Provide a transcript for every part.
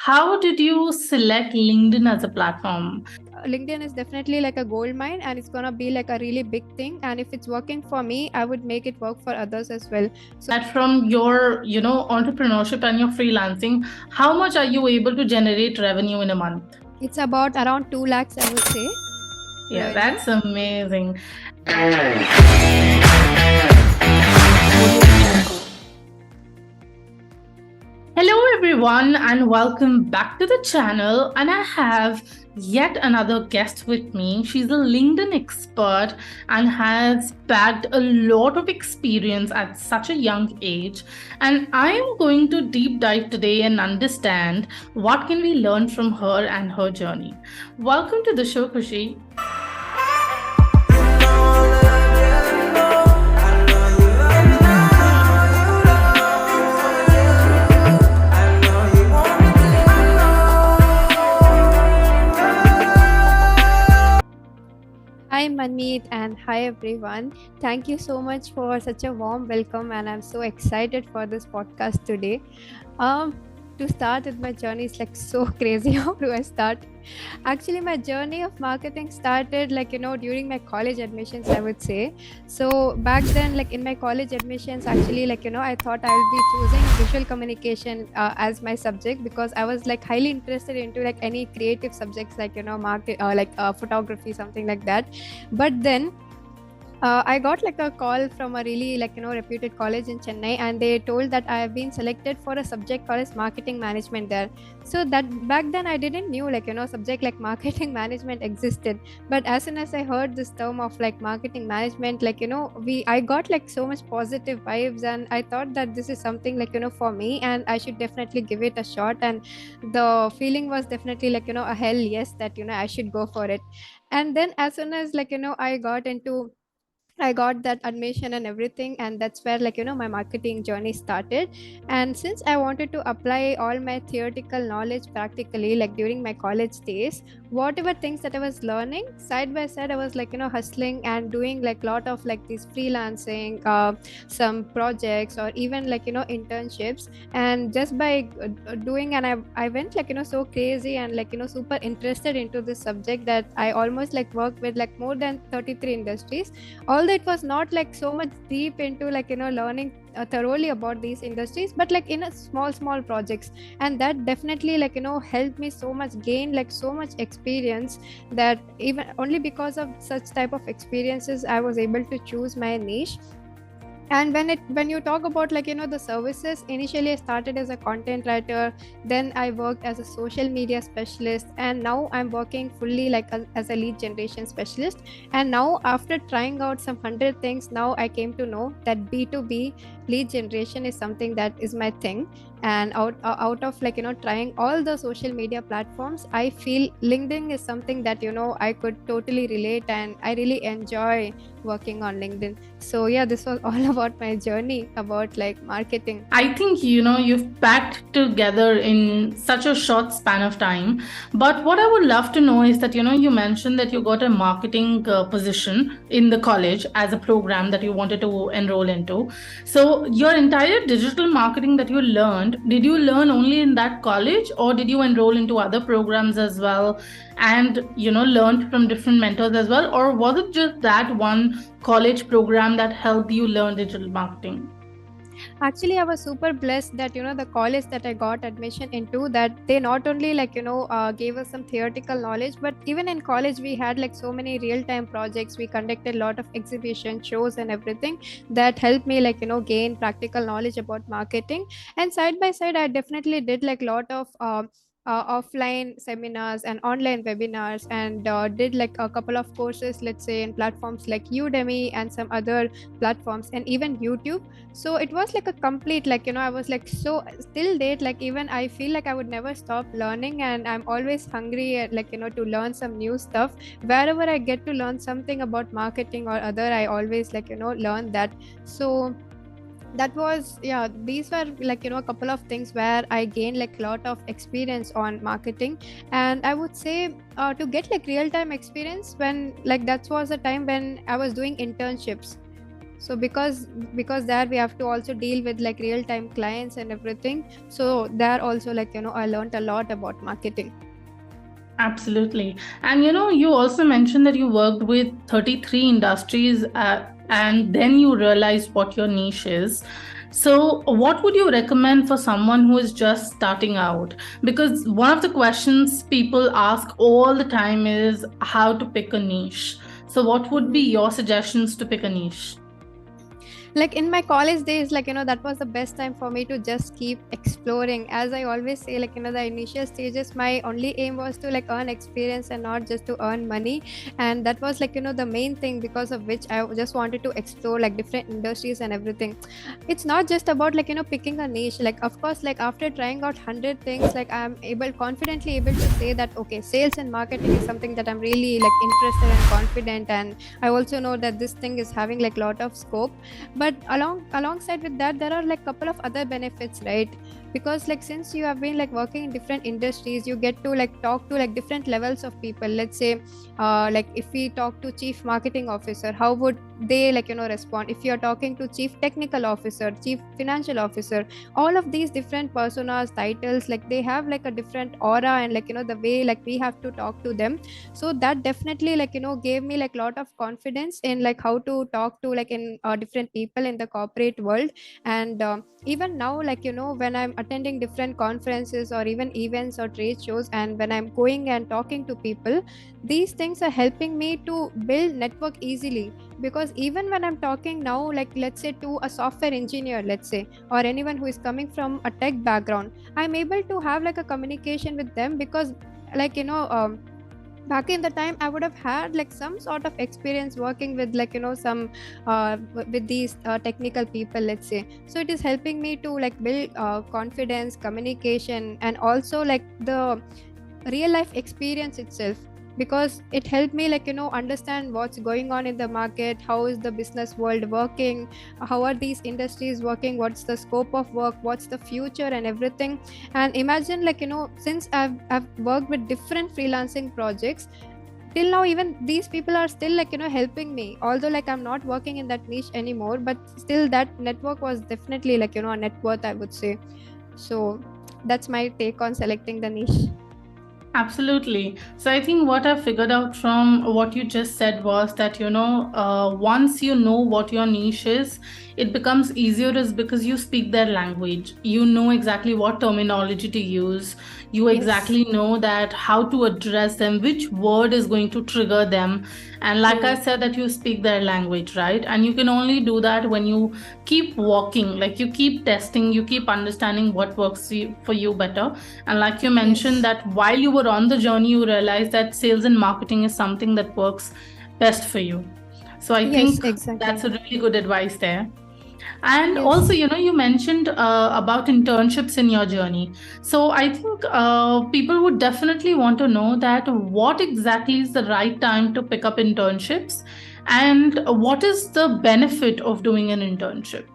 How did you select LinkedIn as a platform? LinkedIn is definitely like a gold mine, and it's gonna be like a really big thing. And if it's working for me, I would make it work for others as well. That from your, entrepreneurship and your freelancing, how much are you able to generate revenue in a month? It's about around 2 lakhs, I would say, Yeah, revenue. that's amazing. Hello, everyone, and welcome back to the channel. And I have yet another guest with me. She's a LinkedIn expert and has bagged a lot of experience at such a young age. And I am going to deep dive today and understand what can we learn from her and her journey. Welcome to the show, Khushi. Hi Manmeet, and hi everyone. Thank you so much for such a warm welcome, and I'm so excited for this podcast today. To start with my journey is like so crazy. How do I start? Actually, my journey of marketing started during my college admissions, I would say. So back then, like in my college admissions, actually I thought I'll be choosing visual communication as my subject, because I was like highly interested into like any creative subjects, like market photography, something like that. But then I got like a call from a really reputed college in Chennai, and they told that I have been selected for a subject called as marketing management there. So that back then I didn't knew subject like marketing management existed. But as soon as I heard this term of like marketing management, I got like so much positive vibes, and I thought that this is something for me, and I should definitely give it a shot. And the feeling was definitely a hell yes, that I should go for it. And then as soon as I got that admission and everything, and that's where my marketing journey started. And since I wanted to apply all my theoretical knowledge practically, like during my college days, whatever things that I was learning side by side, I was hustling and doing like lot of like this freelancing, some projects, or even internships. And just by doing, and I went so crazy and super interested into this subject, that I almost like worked with like more than 33 industries. Although it was not like so much deep into learning thoroughly about these industries, but like in a small projects. And that definitely helped me so much, gain like so much experience, that even only because of such type of experiences I was able to choose my niche. And when you talk about the services, initially I started as a content writer, then I worked as a social media specialist, and now I'm working fully as a lead generation specialist. And now, after trying out some 100 things, now I came to know that B2B lead generation is something that is my thing. And out of trying all the social media platforms, I feel LinkedIn is something that I could totally relate, and I really enjoy working on LinkedIn. So yeah, this was all about my journey about like marketing. I think you've packed together in such a short span of time. But what I would love to know is that you mentioned that you got a marketing position in the college as a program that you wanted to enroll into. So your entire digital marketing that you learned, did you learn only in that college, or did you enroll into other programs as well, and learned from different mentors as well, or was it just that one college program that helped you learn digital marketing? Actually, I was super blessed that the college that I got admission into, that they not only gave us some theoretical knowledge, but even in college we had like so many real time projects. We conducted a lot of exhibition shows and everything that helped me gain practical knowledge about marketing. And side by side, I definitely did like lot of offline seminars and online webinars, and did like a couple of courses, let's say in platforms like Udemy and some other platforms, and even YouTube. So it was like a complete I was like so still date, like even I feel like I would never stop learning, and I'm always hungry to learn some new stuff. Wherever I get to learn something about marketing or other, I always learn that. So that was, yeah, these were a couple of things where I gained like a lot of experience on marketing. And I would say to get like real time experience, when like that was the time when I was doing internships. So because there we have to also deal with like real time clients and everything, so there also like I learned a lot about marketing. Absolutely. And you also mentioned that you worked with 33 industries, and then you realized what your niche is. So, what would you recommend for someone who is just starting out? Because one of the questions people ask all the time is how to pick a niche. So, what would be your suggestions to pick a niche? Like in my college days, like that was the best time for me to just keep exploring. As I always say, like the initial stages, my only aim was to like earn experience and not just to earn money. And that was like the main thing because of which I just wanted to explore like different industries and everything. It's not just about like picking a niche. Like of course, like after trying out 100 things, like I'm confidently able to say that okay, sales and marketing is something that I'm really like interested and confident, and I also know that this thing is having like lot of scope. But alongside with that, there are like couple of other benefits, right? Because like since you have been like working in different industries, you get to like talk to like different levels of people. Let's say like if we talk to chief marketing officer, how would they like respond? If you're talking to chief technical officer, chief financial officer, all of these different personas, titles, like they have like a different aura, and like the way like we have to talk to them. So that definitely like gave me like lot of confidence in like how to talk to like in different people in the corporate world. And even now, like when I'm attending different conferences or even events or trade shows, and when I'm going and talking to people, these things are helping me to build network easily. Because even when I'm talking now, like let's say to a software engineer, let's say, or anyone who is coming from a tech background, I'm able to have like a communication with them. Because like back in the time I would have had like some sort of experience working with like some with these technical people, let's say. So it is helping me to like build confidence, communication, and also like the real life experience itself. Because it helped me like understand what's going on in the market, how is the business world working, how are these industries working, what's the scope of work, what's the future and everything. And imagine like since I've worked with different freelancing projects, till now even these people are still like helping me, although like I'm not working in that niche anymore, but still that network was definitely like a net worth, I would say. So that's my take on selecting the niche. Absolutely. So I think what I figured out from what you just said was that, once you know what your niche is, it becomes easier is because you speak their language. You know exactly what terminology to use. You Yes. exactly know that how to address them, which word is going to trigger them. And like I True. said, that you speak their language, right? And you can only do that when you keep walking, like you keep testing, you keep understanding what works for you better. And like you mentioned, Yes. that while you were on the journey, you realized that sales and marketing is something that works best for you. So I Yes, think exactly. that's a really good advice there. And also, Yes. you mentioned about internships in your journey. So I think people would definitely want to know that what exactly is the right time to pick up internships, and what is the benefit of doing an internship?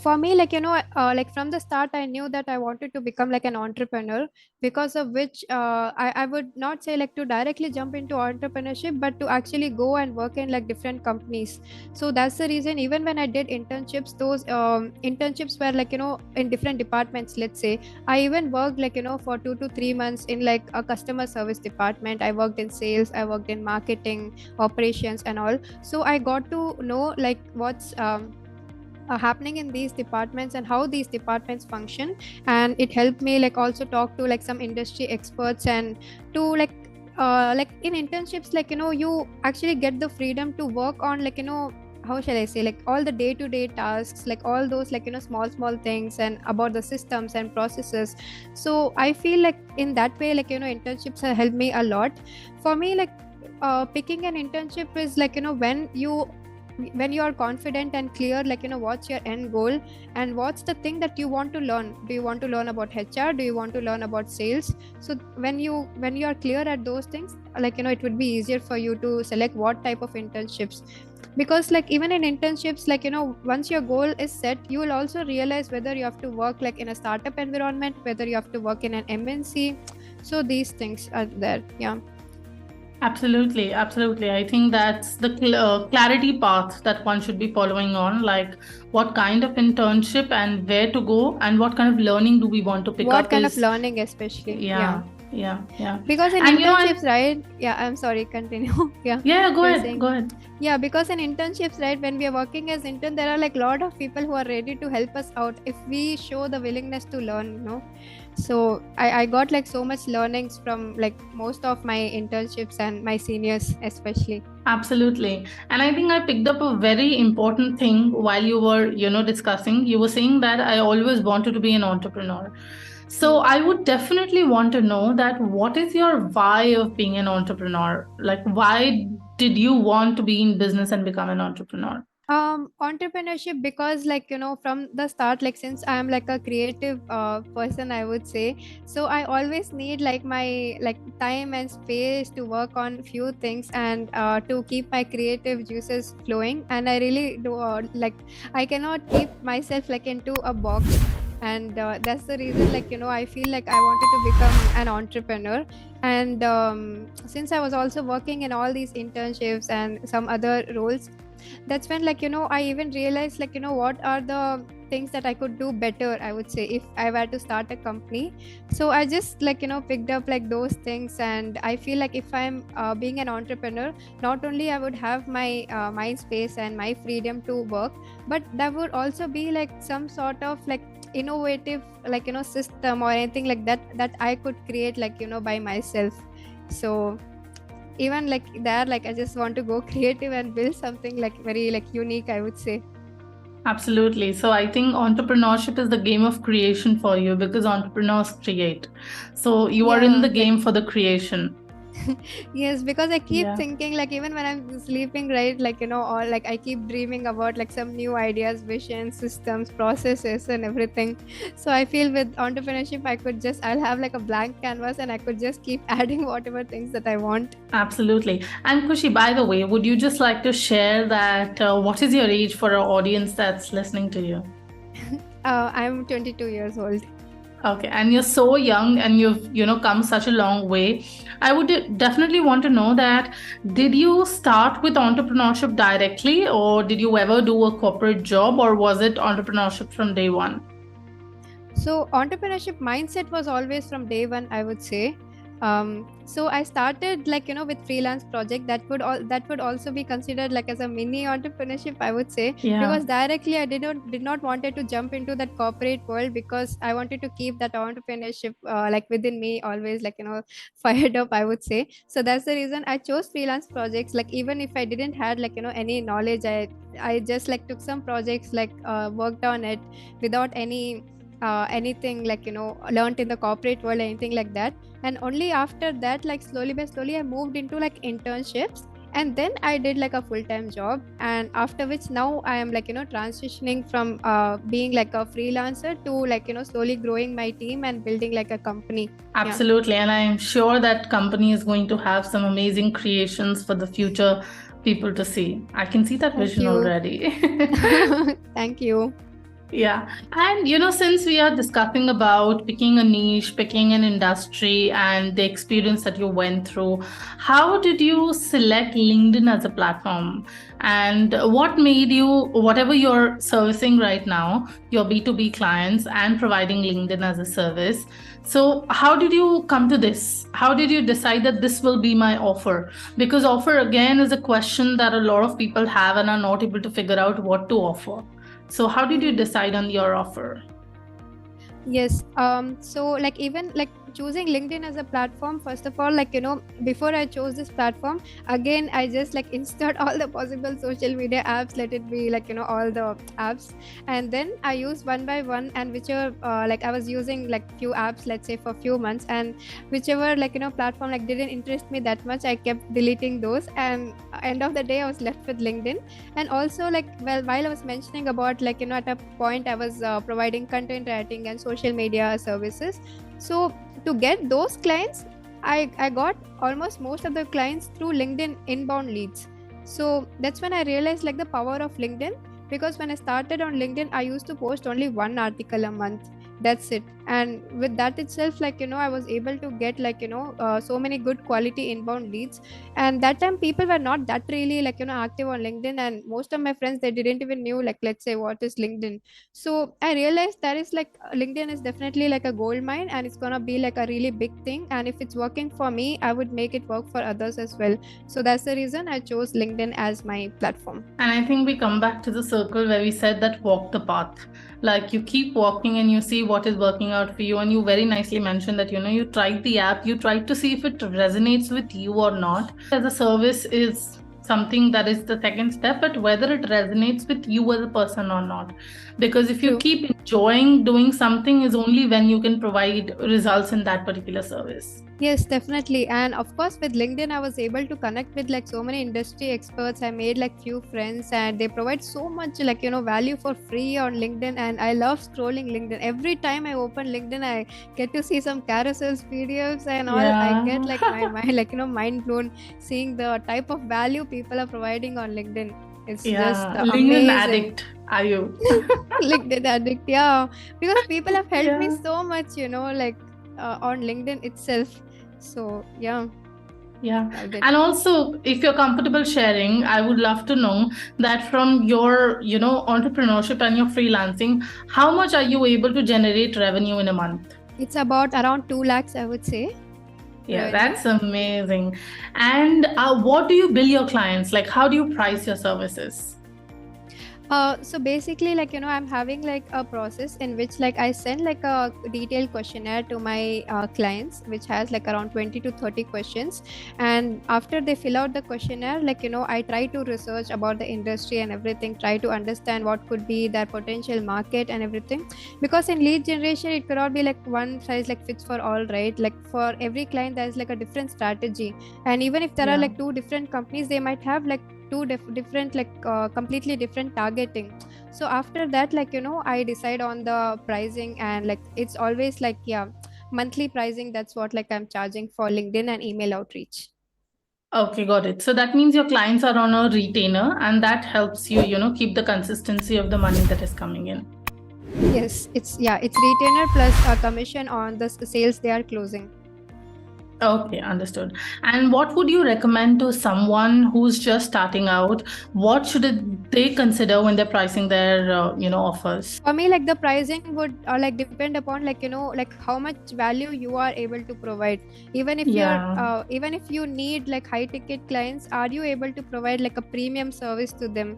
For me, like like from the start, I knew that I wanted to become like an entrepreneur. Because of which, I would not say like to directly jump into entrepreneurship, but to actually go and work in like different companies. So that's the reason. Even when I did internships, those internships were like in different departments. Let's say I even worked like for 2 to 3 months in like a customer service department. I worked in sales. I worked in marketing, operations, and all. So I got to know like what's happening in these departments and how these departments function. And it helped me like also talk to like some industry experts, and to like in internships, like you actually get the freedom to work on like how shall I say, like all the day-to-day tasks, like all those like small things and about the systems and processes. So I feel like in that way, like internships have helped me a lot. For me, like picking an internship is like when you are confident and clear, like what's your end goal and what's the thing that you want to learn. Do you want to learn about HR? Do you want to learn about sales? So when you are clear at those things, like it would be easier for you to select what type of internships. Because like even in internships, like once your goal is set, you will also realize whether you have to work like in a startup environment, whether you have to work in an MNC. So these things are there. Yeah. Absolutely, absolutely. I think that's the clarity path that one should be following on, like what kind of internship and where to go and what kind of learning do we want to pick What up kind of is, learning, especially? Yeah. yeah, yeah, yeah. Because in And internships, right? Yeah, I'm sorry, continue. Yeah, yeah, go you're ahead, saying. go ahead. Yeah, because in internships, right, when we are working as intern, there are like a lot of people who are ready to help us out if we show the willingness to learn. So I got like so much learnings from like most of my internships and my seniors especially. Absolutely. And I think I picked up a very important thing while you were, discussing. You were saying that I always wanted to be an entrepreneur. So Hmm. I would definitely want to know that what is your why of being an entrepreneur? Like, why did you want to be in business and become an entrepreneur? Entrepreneurship, because like from the start, like since I am like a creative person, I would say. So I always need like my like time and space to work on few things, and to keep my creative juices flowing. And I really do like I cannot keep myself like into a box. And that's the reason, like I feel like I wanted to become an entrepreneur. And since I was also working in all these internships and some other roles, that's when, like I even realized, like what are the things that I could do better, I would say, if I were to start a company. So I just, like picked up like those things, and I feel like if I'm being an entrepreneur, not only I would have my mind space and my freedom to work, but there would also be like some sort of like innovative, like system or anything like that that I could create, like by myself. So even like that, like I just want to go creative and build something like very like unique, I would say. Absolutely. So I think entrepreneurship is the game of creation for you because entrepreneurs create. So you are in Yeah, the game for the creation. yes, because I keep Yeah. thinking, like even when I'm sleeping, right, like or like I keep dreaming about like some new ideas, visions, systems, processes and everything. So I feel with entrepreneurship, I'll have like a blank canvas, and I could just keep adding whatever things that I want. Absolutely. And Khushi, by the way, would you just like to share that what is your age for our audience that's listening to you? I'm 22 years old. Okay, and you're so young and you've, come such a long way. I would definitely want to know that did you start with entrepreneurship directly or did you ever do a corporate job or was it entrepreneurship from day one? So entrepreneurship mindset was always from day one, I would say. So I started, like with freelance project that would also be considered like as a mini entrepreneurship, I would say, Yeah, because directly I did not wanted to jump into that corporate world, because I wanted to keep that entrepreneurship like within me, always, like fired up, I would say. So that's the reason I chose freelance projects. Like even if I didn't had like any knowledge, I just like took some projects, like worked on it without anything, like learned in the corporate world, anything like that. And only after that, like slowly by slowly, I moved into like internships, and then I did like a full-time job. And after which, now I am like transitioning from being like a freelancer to like slowly growing my team and building like a company. Yeah. absolutely. And I'm sure that company is going to have some amazing creations for the future people to see. I can see that Thank vision you. already. Thank you. Yeah. And since we are discussing about picking a niche, picking an industry, and the experience that you went through, how did you select LinkedIn as a platform? And what made you, whatever you're servicing right now, your B2B clients and providing LinkedIn as a service? So, how did you come to this? How did you decide that this will be my offer? Because offer again is a question that a lot of people have and are not able to figure out what to offer. So how did you Hmm. decide on your offer? Yes. So like even like choosing LinkedIn as a platform, first of all, like before I chose this platform, again I just like installed all the possible social media apps, let it be like all the apps, and then I use one by one, and whichever like I was using like few apps, let's say for few months, and whichever like platform like didn't interest me that much, I kept deleting those, and end of the day I was left with LinkedIn. And also, like, well, while I was mentioning about like at a point I was providing content writing and social media services. So to get those clients, I got almost most of the clients through LinkedIn inbound leads. So that's when I realized like the power of LinkedIn, because when I started on LinkedIn, I used to post only one article a month. That's it. And with that itself, like I was able to get like so many good quality inbound leads. And that time people were not that really like active on LinkedIn, and most of my friends, they didn't even knew like, let's say, what is LinkedIn. So I realized that is like LinkedIn is definitely like a gold mine, and it's gonna be like a really big thing, and if it's working for me, I would make it work for others as well. So that's the reason I chose LinkedIn as my platform. And I think we come back to the circle where we said that walk the path. Like you keep walking and you see what is working out for you. And you very nicely mentioned that, you tried the app, you tried to see if it resonates with you or not. As a service is something that is the second step, but whether it resonates with you as a person or not. Because if you True. keep enjoying doing something, is only when you can provide results in that particular service. Yes, definitely. And of course, with LinkedIn, I was able to connect with like so many industry experts. I made like few friends, and they provide so much like value for free on LinkedIn. And I love scrolling LinkedIn. Every time I open LinkedIn, I get to see some carousels, videos, and all. I get like my Yeah. mind like mind blown seeing the type of value people are providing on LinkedIn. It's just Yeah. LinkedIn amazing. addict, are you? LinkedIn addict, yeah, because people have helped me Yeah. so much, like on LinkedIn itself. So yeah, Yeah. loved it. And also, if you're comfortable sharing, I would love to know that from your, entrepreneurship and your freelancing, how much are you able to generate revenue in a month? It's about around 2 lakhs, I would say, Yeah, revenue. that's amazing. And what do you bill your clients? Like, how do you price your services? So basically, like I'm having like a process in which like I send like a detailed questionnaire to my clients, which has like around 20 to 30 questions. And after they fill out the questionnaire, like I try to research about the industry and everything, try to understand what could be their potential market and everything. Because in lead generation, it cannot be like one size like fits for all, right? Like for every client, there's like a different strategy. And even if there are Yeah. like two different companies, they might have like two different like completely different targeting. So after that, like I decide on the pricing, and like it's always like, yeah, monthly pricing. That's what like I'm charging for LinkedIn and email outreach. Okay, got it. So that means your clients are on a retainer, and that helps you, keep the consistency of the money that is coming in. Yes, it's retainer plus a commission on the sales they are closing. Okay, understood. And what would you recommend to someone who's just starting out? What should they consider when they're pricing their, offers? For me, like the pricing would like depend upon like like how much value you are able to provide. Yeah. Even if you need like high ticket clients, are you able to provide like a premium service to them?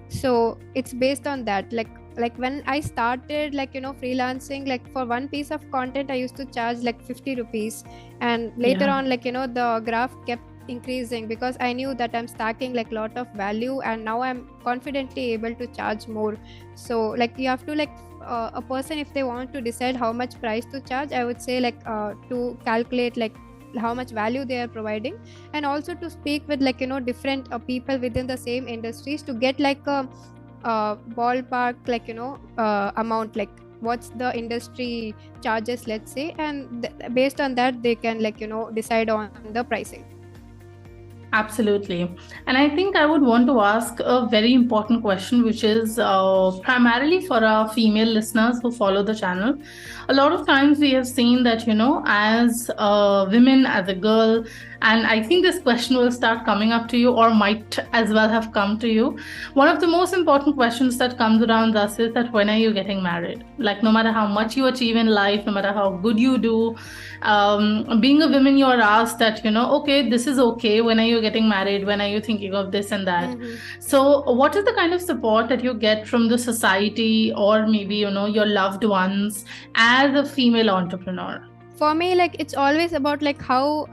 So it's based on that. Like when I started like freelancing, like for one piece of content I used to charge like 50 rupees, and later Yeah. on like the graph kept increasing because I knew that I'm stacking like lot of value, and now I'm confidently able to charge more. So like you have to like a person, if they want to decide how much price to charge, I would say like to calculate like how much value they are providing, and also to speak with like different people within the same industries to get like a ballpark like amount, like what's the industry charges, let's say, and based on that they can like decide on the pricing. Absolutely. And I think I would want to ask a very important question, which is primarily for our female listeners who follow the channel. A lot of times we have seen that, as women, as a girl, and I think this question will start coming up to you or might as well have come to you. One of the most important questions that comes around us is that when are you getting married? Like, no matter how much you achieve in life, no matter how good you do, being a woman, you are asked that, okay, this is okay. When are you getting married? When are you thinking of this and that? Mm-hmm. So what is the kind of support that you get from the society or maybe, your loved ones as a female entrepreneur? For me, like it's always about like how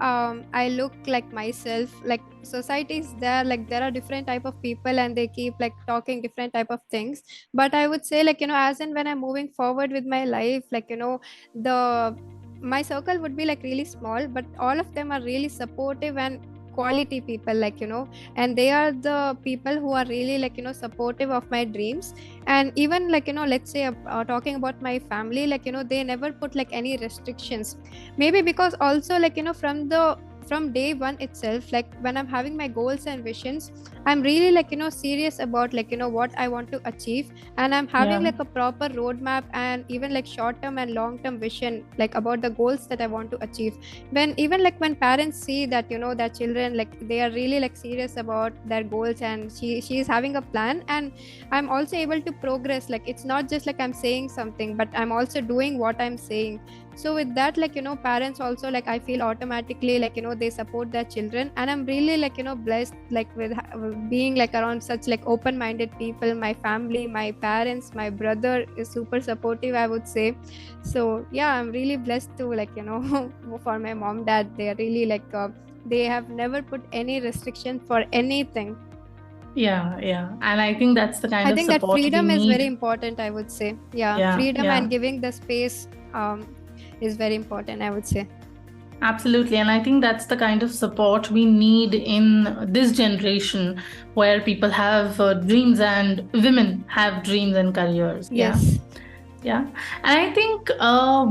I look like myself. Like society is there, like there are different type of people, and they keep like talking different type of things. But I would say like as and when I'm moving forward with my life, like the my circle would be like really small, but all of them are really supportive and quality people, like and they are the people who are really like supportive of my dreams. And even like let's say talking about my family, like they never put like any restrictions. Maybe because also like from the from day one itself, like when I'm having my goals and visions, I'm really like serious about like what I want to achieve, and I'm having Yeah. like a proper roadmap and even like short term and long term vision like about the goals that I want to achieve. When even like when parents see that their children like they are really like serious about their goals, and she is having a plan, and I'm also able to progress, like it's not just like I'm saying something, but I'm also doing what I'm saying. So with that, like parents also, like I feel automatically like they support their children, and I'm really like blessed like with being like around such like open minded people. My family, my parents, my brother is super supportive, I would say. So yeah, I'm really blessed to like for my mom, dad, they are really like they have never put any restriction for anything. Yeah, yeah. And I think that's the kind I of think that support we freedom is very need. important, I would say. Yeah, Yeah, freedom yeah. and giving the space is very important, I would say. Absolutely. And I think that's the kind of support we need in this generation where people have dreams and women have dreams and careers. Yeah. Yes. Yeah. And I think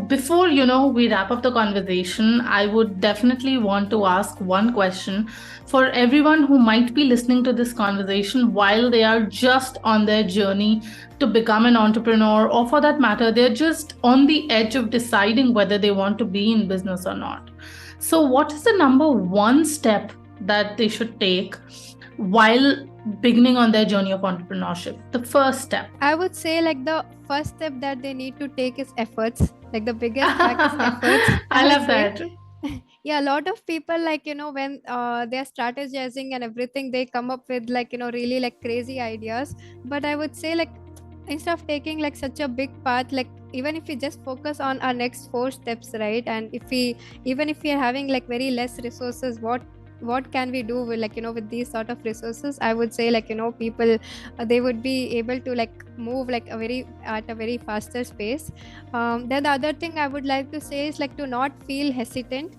before, we wrap up the conversation, I would definitely want to ask one question for everyone who might be listening to this conversation while they are just on their journey to become an entrepreneur, or for that matter, they're just on the edge of deciding whether they want to be in business or not. So, what is the number one step that they should take while beginning on their journey of entrepreneurship? The first step. I would say like the first step that they need to take is efforts. Like the biggest hack is efforts, I I would love say. that. Yeah, a lot of people like when they're strategizing and everything, they come up with like really like crazy ideas. But I would say like instead of taking like such a big path, like even if we just focus on our next 4 steps, right? And if we even if we are having like very less resources, what can we do with like with these sort of resources? I would say like people they would be able to like move like at a very faster space. Then the other thing I would like to say is like to not feel hesitant.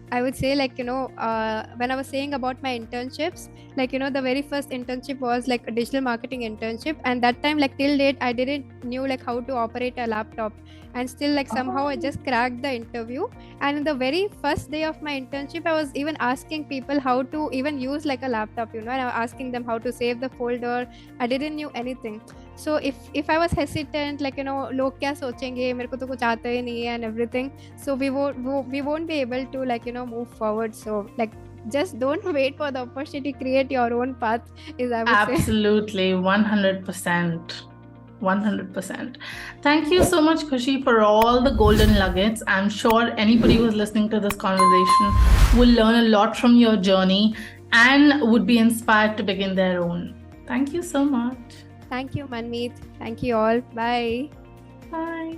I would say like when I was saying about my internships, like the very first internship was like a digital marketing internship, and that time like till date I didn't knew like how to operate a laptop, and still like somehow I Oh. just cracked the interview. And in the very first day of my internship, I was even asking people how to even use like a laptop, and I was asking them how to save the folder. I didn't knew anything. So if I was hesitant, like लोग क्या सोचेंगे, मेरे को तो कुछ आता ही नहीं है and everything, so we won't be able to like move forward. So like just don't wait for the opportunity, create your own path, is I would say. Absolutely, 100%. 100%. Thank you so much, Khushi, for all the golden nuggets. I'm sure anybody who's listening to this conversation will learn a lot from your journey and would be inspired to begin their own. Thank you so much. Thank you, Manmeet. Thank you all. Bye. Bye.